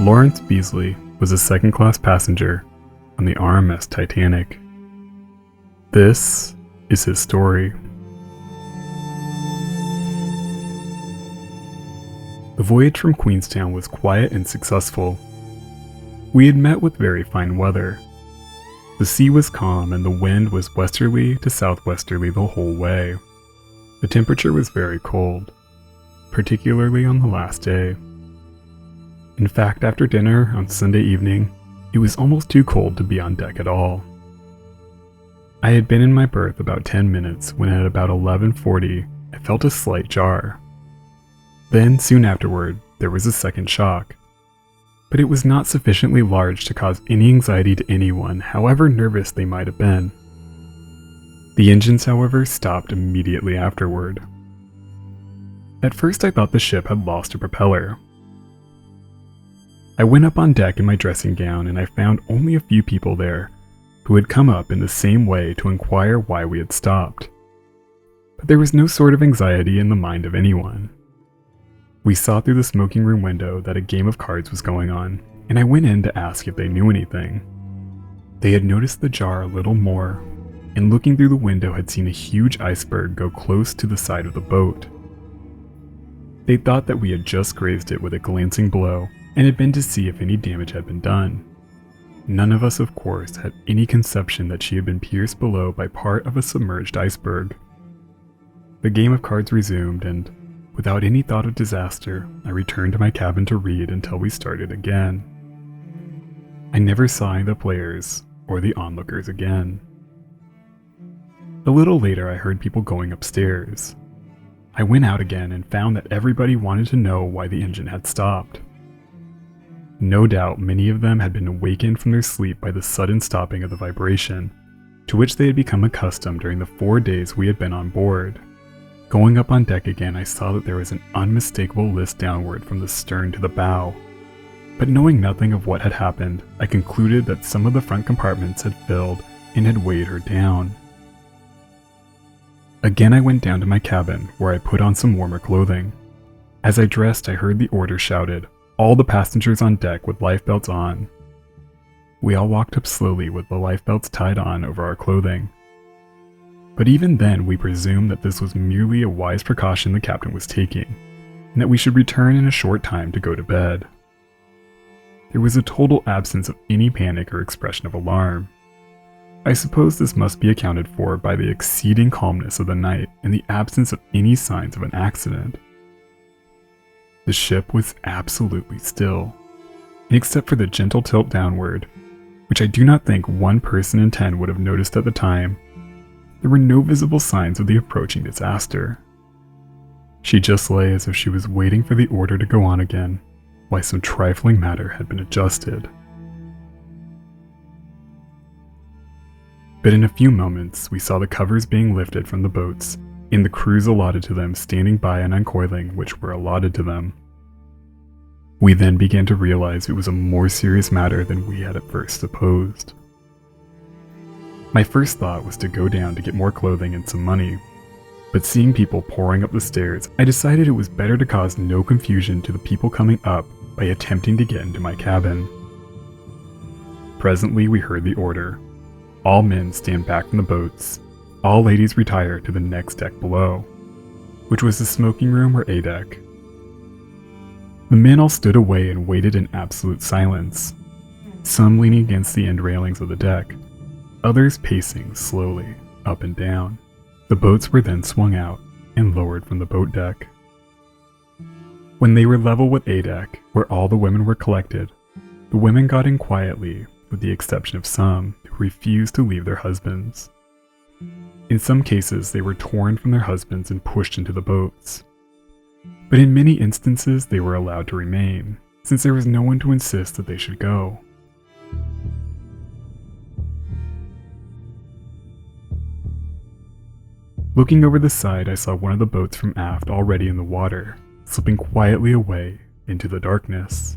Lawrence Beesley was a second-class passenger on the RMS Titanic. This is his story. The voyage from Queenstown was quiet and successful. We had met with very fine weather. The sea was calm and the wind was westerly to southwesterly the whole way. The temperature was very cold, particularly on the last day. In fact, after dinner on Sunday evening, it was almost too cold to be on deck at all. I had been in my berth about 10 minutes when at about 11:40 I felt a slight jar. Then, soon afterward, there was a second shock. But it was not sufficiently large to cause any anxiety to anyone, however nervous they might have been. The engines, however, stopped immediately afterward. At first I thought the ship had lost a propeller. I went up on deck in my dressing gown and I found only a few people there who had come up in the same way to inquire why we had stopped. But there was no sort of anxiety in the mind of anyone. We saw through the smoking room window that a game of cards was going on, and I went in to ask if they knew anything. They had noticed the jar a little more, and looking through the window had seen a huge iceberg go close to the side of the boat. They thought that we had just grazed it with a glancing blow, and had been to see if any damage had been done. None of us, of course, had any conception that she had been pierced below by part of a submerged iceberg. The game of cards resumed, and without any thought of disaster, I returned to my cabin to read until we started again. I never saw the players or the onlookers again. A little later I heard people going upstairs. I went out again and found that everybody wanted to know why the engine had stopped. No doubt many of them had been awakened from their sleep by the sudden stopping of the vibration, to which they had become accustomed during the 4 days we had been on board. Going up on deck again, I saw that there was an unmistakable list downward from the stern to the bow. But knowing nothing of what had happened, I concluded that some of the front compartments had filled and had weighed her down. Again I went down to my cabin, where I put on some warmer clothing. As I dressed, I heard the order shouted, "All the passengers on deck with lifebelts on." We all walked up slowly with the lifebelts tied on over our clothing. But even then we presumed that this was merely a wise precaution the captain was taking, and that we should return in a short time to go to bed. There was a total absence of any panic or expression of alarm. I suppose this must be accounted for by the exceeding calmness of the night and the absence of any signs of an accident. The ship was absolutely still, and except for the gentle tilt downward, which I do not think 1 person in 10 would have noticed at the time, there were no visible signs of the approaching disaster. She just lay as if she was waiting for the order to go on again, while some trifling matter had been adjusted. But in a few moments, we saw the covers being lifted from the boats, and the crews allotted to them standing by and uncoiling which were allotted to them. We then began to realize it was a more serious matter than we had at first supposed. My first thought was to go down to get more clothing and some money, but seeing people pouring up the stairs, I decided it was better to cause no confusion to the people coming up by attempting to get into my cabin. Presently we heard the order. All men stand back from the boats. All ladies retire to the next deck below, which was the smoking room or A deck. The men all stood away and waited in absolute silence, some leaning against the end railings of the deck, others pacing slowly up and down. The boats were then swung out and lowered from the boat deck. When they were level with A deck, where all the women were collected, the women got in quietly, with the exception of some who refused to leave their husbands. In some cases, they were torn from their husbands and pushed into the boats. But in many instances, they were allowed to remain, since there was no one to insist that they should go. Looking over the side, I saw one of the boats from aft already in the water, slipping quietly away into the darkness.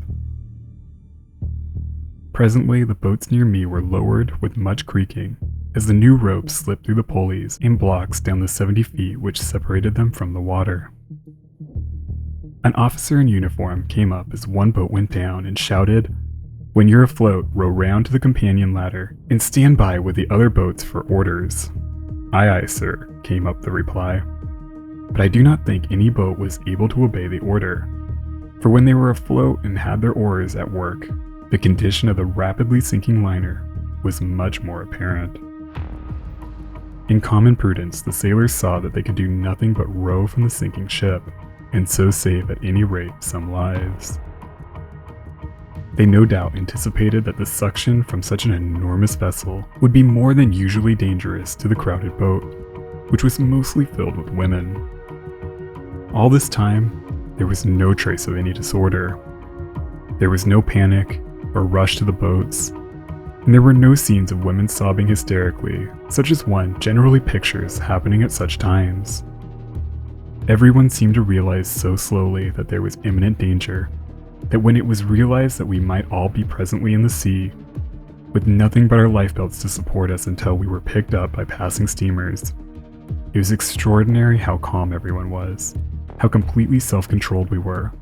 Presently, the boats near me were lowered with much creaking, as the new ropes slipped through the pulleys and blocks down the 70 feet which separated them from the water. An officer in uniform came up as one boat went down and shouted, "When you're afloat, row round to the companion ladder and stand by with the other boats for orders." "Aye, aye, sir," came up the reply. But I do not think any boat was able to obey the order, for when they were afloat and had their oars at work, the condition of the rapidly sinking liner was much more apparent. In common prudence, the sailors saw that they could do nothing but row from the sinking ship, and so save at any rate some lives. They no doubt anticipated that the suction from such an enormous vessel would be more than usually dangerous to the crowded boat, which was mostly filled with women. All this time, there was no trace of any disorder. There was no panic or rush to the boats, and there were no scenes of women sobbing hysterically, such as one generally pictures happening at such times. Everyone seemed to realize so slowly that there was imminent danger, that when it was realized that we might all be presently in the sea, with nothing but our lifebelts to support us until we were picked up by passing steamers, it was extraordinary how calm everyone was, how completely self-controlled we were,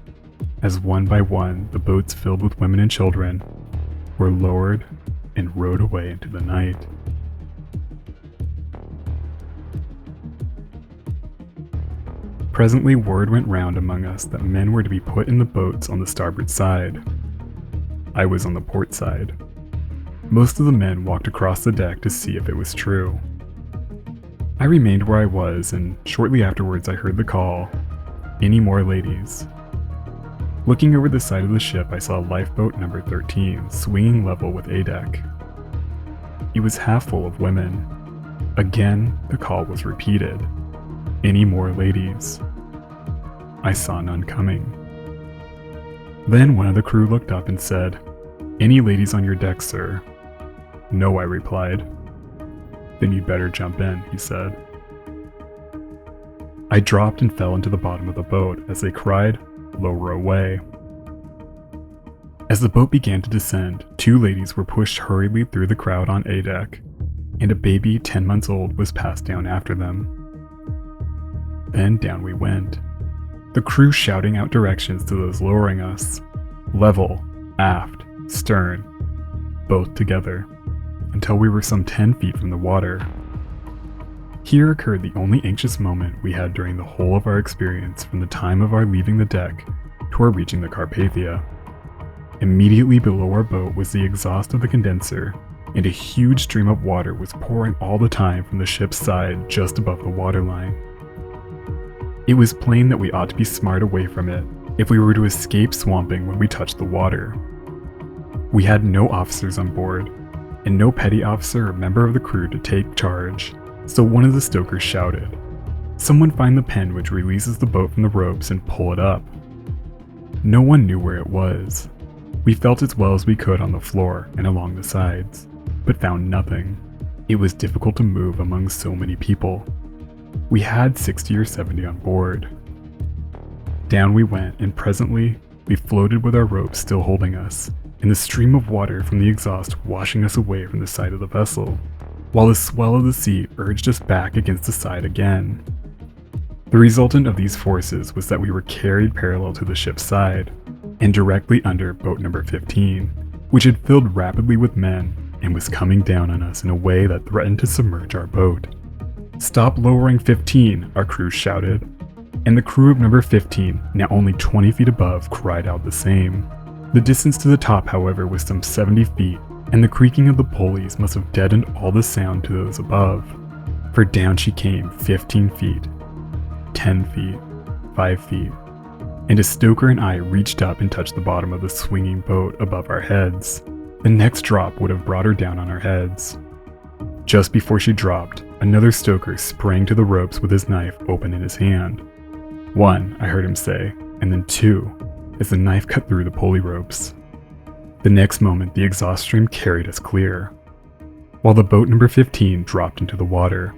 as one by one the boats filled with women and children were lowered and rowed away into the night. Presently word went round among us that men were to be put in the boats on the starboard side. I was on the port side. Most of the men walked across the deck to see if it was true. I remained where I was, and shortly afterwards I heard the call, "Any more ladies?" Looking over the side of the ship, I saw lifeboat number 13 swinging level with A deck. It was half full of women. Again, the call was repeated, "Any more ladies?" I saw none coming. Then one of the crew looked up and said, "Any ladies on your deck, sir?" "No," I replied. "Then you'd better jump in," he said. I dropped and fell into the bottom of the boat as they cried, "Lower away." As the boat began to descend, 2 ladies were pushed hurriedly through the crowd on A deck, and a baby 10 months old was passed down after them. Then down we went, the crew shouting out directions to those lowering us, level, aft, stern, both together, until we were some 10 feet from the water. Here occurred the only anxious moment we had during the whole of our experience from the time of our leaving the deck to our reaching the Carpathia. Immediately below our boat was the exhaust of the condenser, and a huge stream of water was pouring all the time from the ship's side just above the waterline. It was plain that we ought to be smart away from it if we were to escape swamping when we touched the water. We had no officers on board, and no petty officer or member of the crew to take charge, so one of the stokers shouted, "Someone find the pin which releases the boat from the ropes and pull it up." No one knew where it was. We felt as well as we could on the floor and along the sides, but found nothing. It was difficult to move among so many people. We had 60 or 70 on board. Down we went, and presently we floated with our ropes still holding us, and the stream of water from the exhaust washing us away from the side of the vessel, while the swell of the sea urged us back against the side again. The resultant of these forces was that we were carried parallel to the ship's side, and directly under boat number 15, which had filled rapidly with men and was coming down on us in a way that threatened to submerge our boat. "Stop lowering 15, our crew shouted, and the crew of number 15, now only 20 feet above, cried out the same. The distance to the top, however, was some 70 feet, and the creaking of the pulleys must have deadened all the sound to those above, for down she came 15 feet, 10 feet, 5 feet, and a stoker and I reached up and touched the bottom of the swinging boat above our heads. The next drop would have brought her down on our heads. Just before she dropped, another stoker sprang to the ropes with his knife open in his hand. "One," I heard him say, and then 2, as the knife cut through the pulley ropes. The next moment, the exhaust stream carried us clear, while the boat number 15 dropped into the water,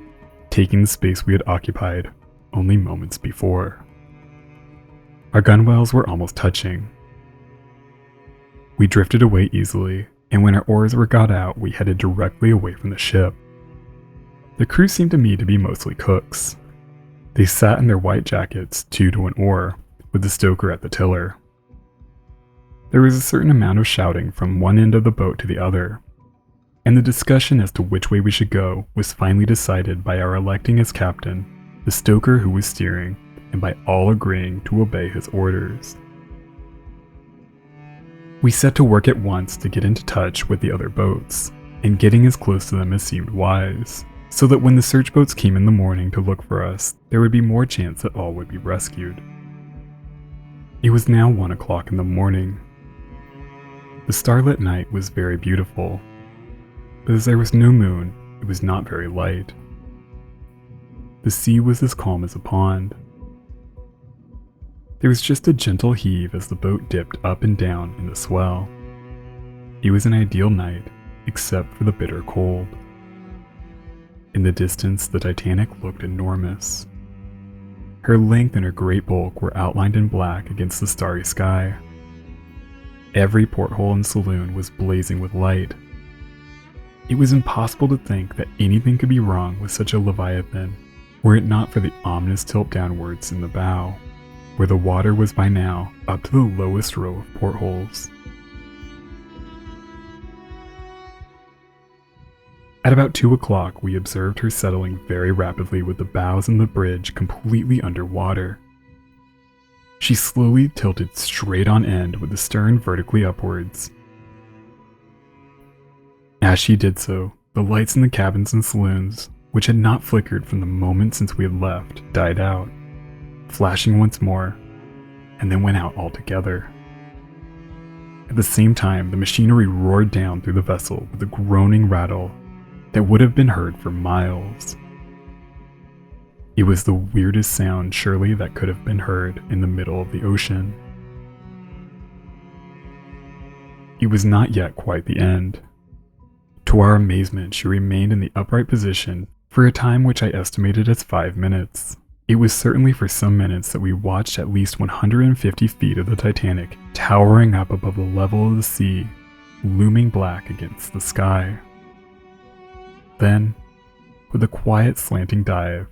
taking the space we had occupied only moments before. Our gunwales were almost touching. We drifted away easily, and when our oars were got out, we headed directly away from the ship. The crew seemed to me to be mostly cooks. They sat in their white jackets, 2 to an oar, with the stoker at the tiller. There was a certain amount of shouting from one end of the boat to the other, and the discussion as to which way we should go was finally decided by our electing as captain the stoker who was steering, and by all agreeing to obey his orders. We set to work at once to get into touch with the other boats, and getting as close to them as seemed wise, so that when the search boats came in the morning to look for us, there would be more chance that all would be rescued. It was now 1 o'clock in the morning. The starlit night was very beautiful, but as there was no moon, it was not very light. The sea was as calm as a pond. There was just a gentle heave as the boat dipped up and down in the swell. It was an ideal night, except for the bitter cold. In the distance, the Titanic looked enormous. Her length and her great bulk were outlined in black against the starry sky. Every porthole and saloon was blazing with light. It was impossible to think that anything could be wrong with such a leviathan, were it not for the ominous tilt downwards in the bow, where the water was by now up to the lowest row of portholes. At about 2 o'clock, we observed her settling very rapidly with the bows and the bridge completely underwater. She slowly tilted straight on end with the stern vertically upwards. As she did so, the lights in the cabins and saloons, which had not flickered from the moment since we had left, died out, flashing once more, and then went out altogether. At the same time, the machinery roared down through the vessel with a groaning rattle that would have been heard for miles. It was the weirdest sound surely that could have been heard in the middle of the ocean. It was not yet quite the end. To our amazement, she remained in the upright position for a time which I estimated as 5 minutes. It was certainly for some minutes that we watched at least 150 feet of the Titanic towering up above the level of the sea, looming black against the sky. Then, with a quiet slanting dive,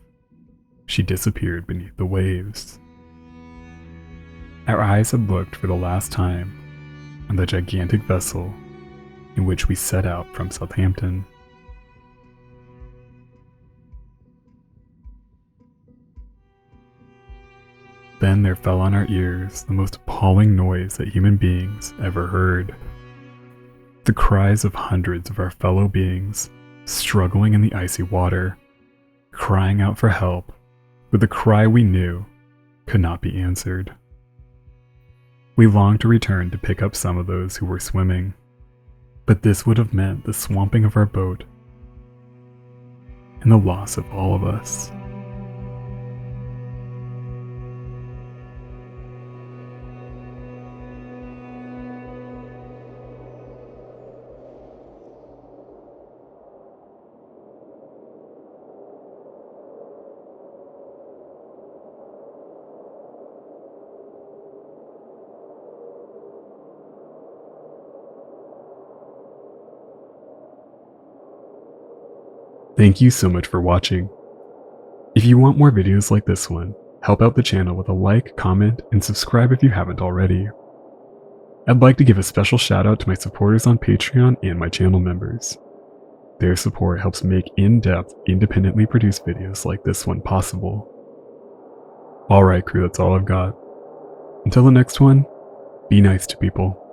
she disappeared beneath the waves. Our eyes had looked for the last time on the gigantic vessel in which we set out from Southampton. Then there fell on our ears the most appalling noise that human beings ever heard. The cries of hundreds of our fellow beings struggling in the icy water, crying out for help with a cry we knew could not be answered. We longed to return to pick up some of those who were swimming, but this would have meant the swamping of our boat and the loss of all of us. Thank you so much for watching. If you want more videos like this one, help out the channel with a like, comment, and subscribe if you haven't already. I'd like to give a special shout out to my supporters on Patreon and my channel members. Their support helps make in-depth, independently produced videos like this one possible. Alright crew, that's all I've got. Until the next one, be nice to people.